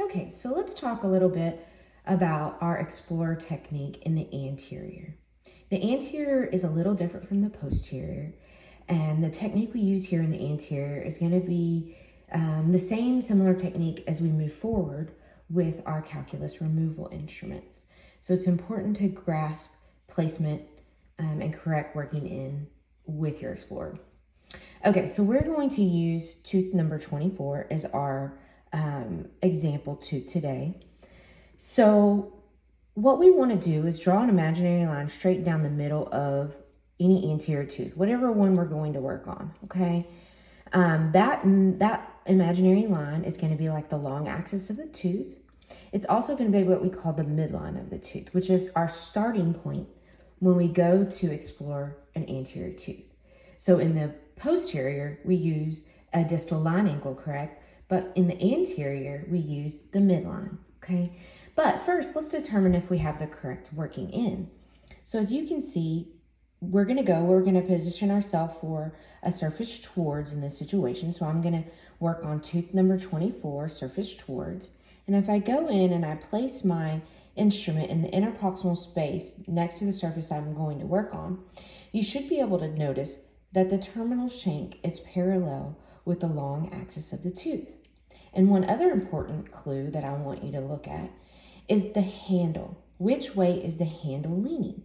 Okay, so let's talk a little bit about our Explorer technique in the anterior. The anterior is a little different from the posterior, and the technique we use here in the anterior is going to be the same similar technique as we move forward with our calculus removal instruments. So it's important to grasp placement and correct working in with your Explorer. Okay, so we're going to use tooth number 24 as our example tooth today. So what we want to do is draw an imaginary line straight down the middle of any anterior tooth, whatever one we're going to work on, okay? That imaginary line is going to be like the long axis of the tooth. It's also going to be what we call the midline of the tooth, which is our starting point when we go to explore an anterior tooth. So in the posterior, we use a distal line angle, correct? But in the anterior, we use the midline, okay? But first, let's determine if we have the correct working in. So as you can see, we're gonna position ourselves for a surface towards in this situation. So I'm gonna work on tooth number 24, surface towards. And if I go in and I place my instrument in the interproximal space next to the surface I'm going to work on, you should be able to notice that the terminal shank is parallel with the long axis of the tooth. And one other important clue that I want you to look at is the handle. Which way is the handle leaning?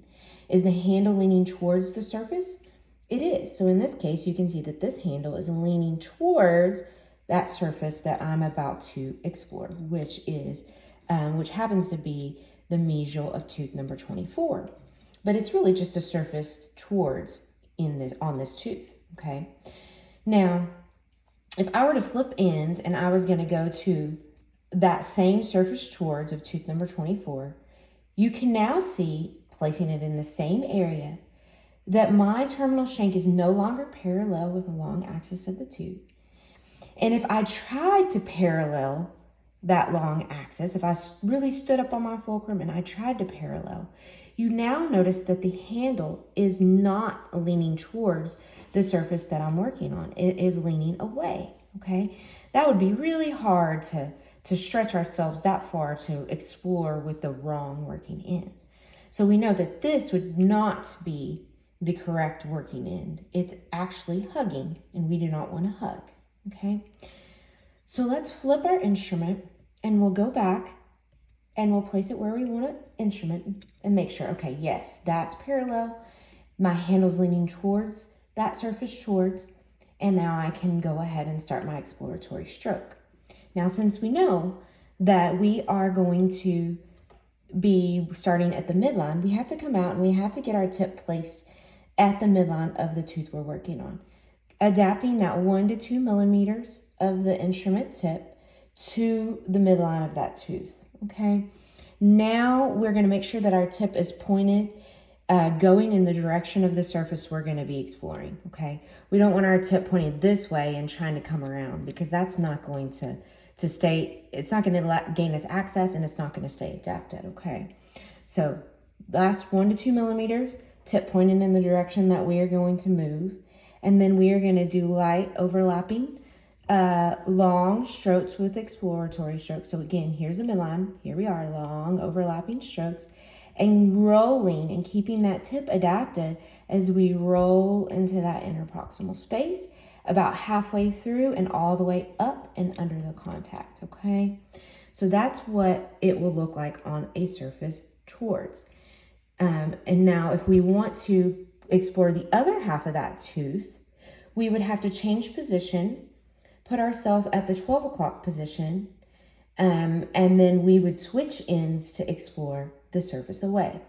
Is the handle leaning towards the surface? It is. So in this case, you can see that this handle is leaning towards that surface that I'm about to explore, which happens to be the mesial of tooth number 24. But it's really just a surface towards on this tooth, okay? Now, if I were to flip ends and I was going to go to that same surface towards of tooth number 24, you can now see, placing it in the same area, that my terminal shank is no longer parallel with the long axis of the tooth. And if I tried to parallel that long axis, if I really stood up on my fulcrum and I tried to parallel, you now notice that the handle is not leaning towards the surface that I'm working on. It is leaning away, okay? That would be really hard to stretch ourselves that far to explore with the wrong working in. So we know that this would not be the correct working in. It's actually hugging, and we do not want to hug, okay? So let's flip our instrument, and we'll go back, and we'll place it where we want an instrument and make sure, okay, yes, that's parallel. My handle's leaning towards that surface towards, and now I can go ahead and start my exploratory stroke. Now, since we know that we are going to be starting at the midline, we have to come out and we have to get our tip placed at the midline of the tooth we're working on, adapting that 1 to 2 millimeters of the instrument tip to the midline of that tooth, okay? Now we're going to make sure that our tip is pointed going in the direction of the surface we're going to be exploring, okay? We don't want our tip pointed this way and trying to come around, because that's not going to stay, it's not going to gain us access, and it's not going to stay adapted, okay? So last 1 to 2 millimeters, tip pointed in the direction that we are going to move, and then we are going to do light overlapping long strokes with exploratory strokes. So again, here's the midline. Here we are, long overlapping strokes, and rolling and keeping that tip adapted as we roll into that interproximal space about halfway through and all the way up and under the contact, okay? So that's what it will look like on a surface towards. And now if we want to explore the other half of that tooth, we would have to change position, put ourselves at the 12 o'clock position, and then we would switch ends to explore the surface away.